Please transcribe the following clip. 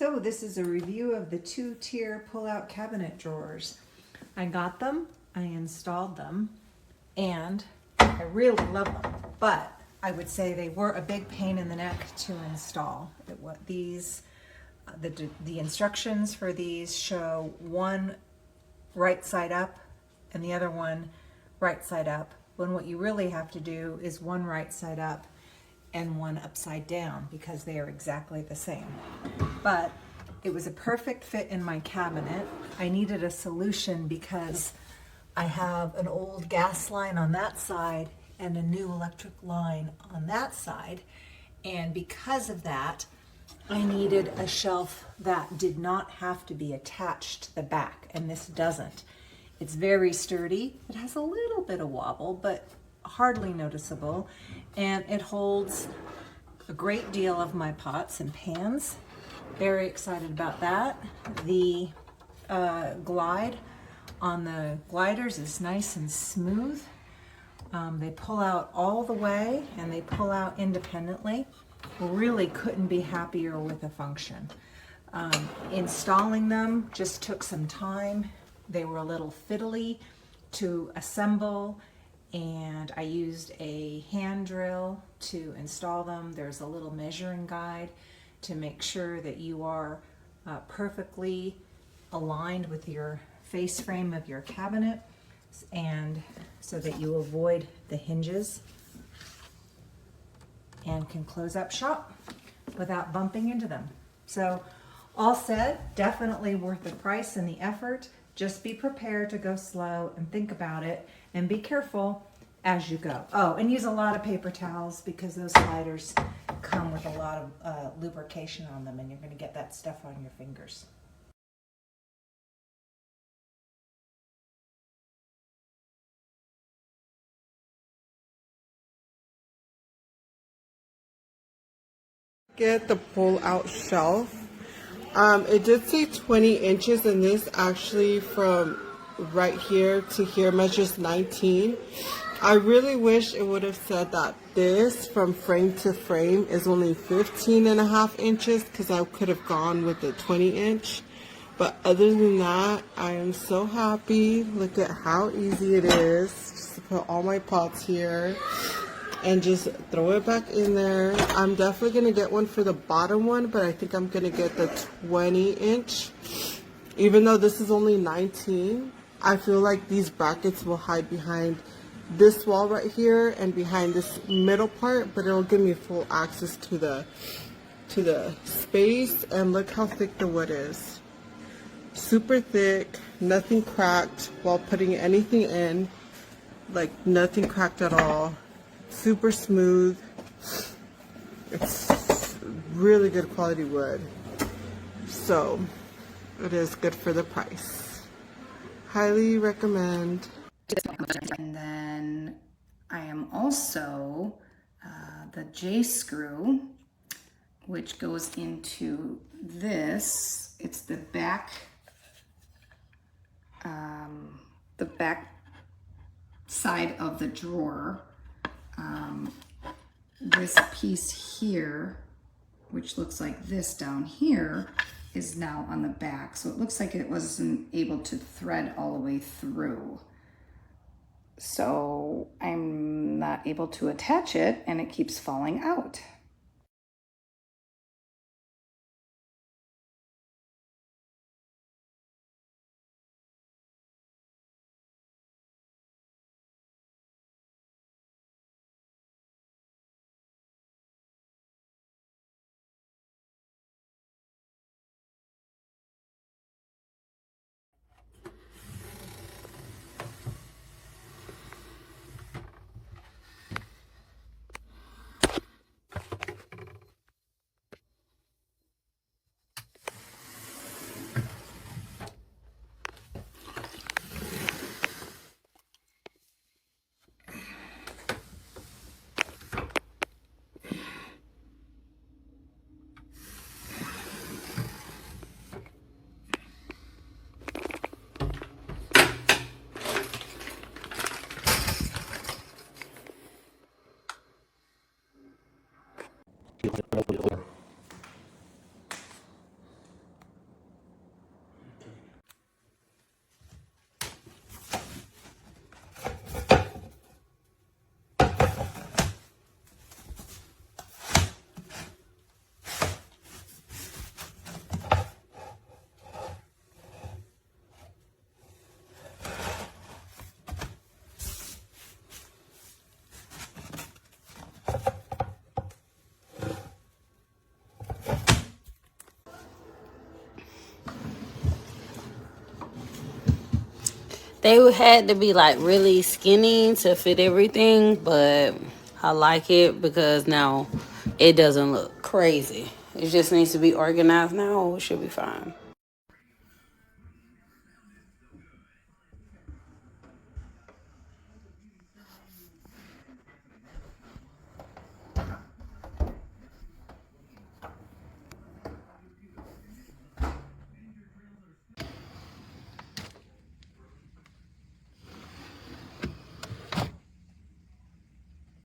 So this is a review of the 2-tier pull-out cabinet drawers. I got them, I installed them, and I really love them, but I would say they were a big pain in the neck to install. The instructions for these show one right side up and the other one right side up, when what you really have to do is one right side up and one upside down because they are exactly the same. But it was a perfect fit in my cabinet. I needed a solution because I have an old gas line on that side and a new electric line on that side. And because of that, I needed a shelf that did not have to be attached to the back, and this doesn't. It's very sturdy. It has a little bit of wobble, but hardly noticeable, and it holds a great deal of my pots and pans. Very excited about that. The glide on the gliders is nice and smooth. They pull out all the way and they pull out independently. Really couldn't be happier with the function. Installing them just took some time. They were a little fiddly to assemble, and I used a hand drill to install them. There's a little measuring guide to make sure that you are perfectly aligned with your face frame of your cabinet, and so that you avoid the hinges and can close up shop without bumping into them. So all said, definitely worth the price and the effort. Just be prepared to go slow and think about it, and be careful as you go. Oh, and use a lot of paper towels because those sliders come with a lot of lubrication on them, and you're going to get that stuff on your fingers. Get the pull-out shelf. It did say 20 inches, and this actually from right here to here measures 19. I really wish it would have said that this from frame to frame is only 15.5 inches, because I could have gone with the 20 inch. But other than that, I am so happy. Look at how easy it is just to put all my pots here and just throw it back in there. I'm definitely gonna get one for the bottom one, but I think I'm gonna get the 20 inch. Even though this is only 19, I feel like these brackets will hide behind this wall right here and behind this middle part, but it'll give me full access to the space. And look how thick the wood is. Super thick, nothing cracked while putting anything in. Like nothing cracked at all. Super smooth. It's really good quality wood, so it is good for the price. Highly recommend. And then I am also the J screw, which goes into this. It's the back side of the drawer. This piece here, which looks like this down here, is now on the back. So it looks like it wasn't able to thread all the way through. So I'm not able to attach it, and it keeps falling out. They had to be like really skinny to fit everything, but I like it because now it doesn't look crazy. It just needs to be organized now. It should be fine.